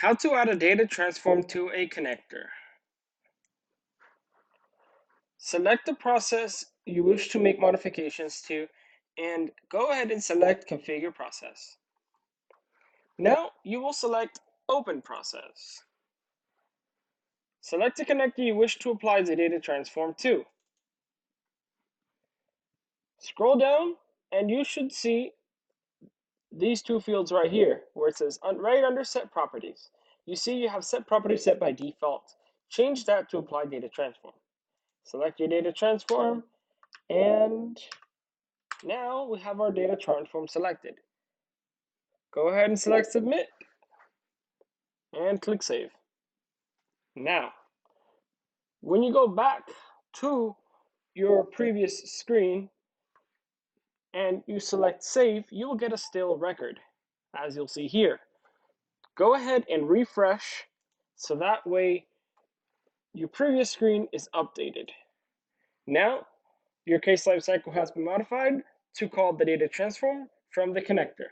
How to add a data transform to a connector. Select the process you wish to make modifications to and go ahead and select Configure Process. Now you will select Open Process. Select the connector you wish to apply the data transform to. Scroll down and you should see these two fields right here where it says right under Set Properties. You see you have Set Properties set by default. Change that to Apply Data Transform. Select your data transform and now we have our data transform selected. Go ahead and select Submit and click Save. Now, when you go back to your previous screen and you select Save, you will get a stale record, as you'll see here. Go ahead and refresh so that way your previous screen is updated. Now, your case lifecycle has been modified to call the data transform from the connector.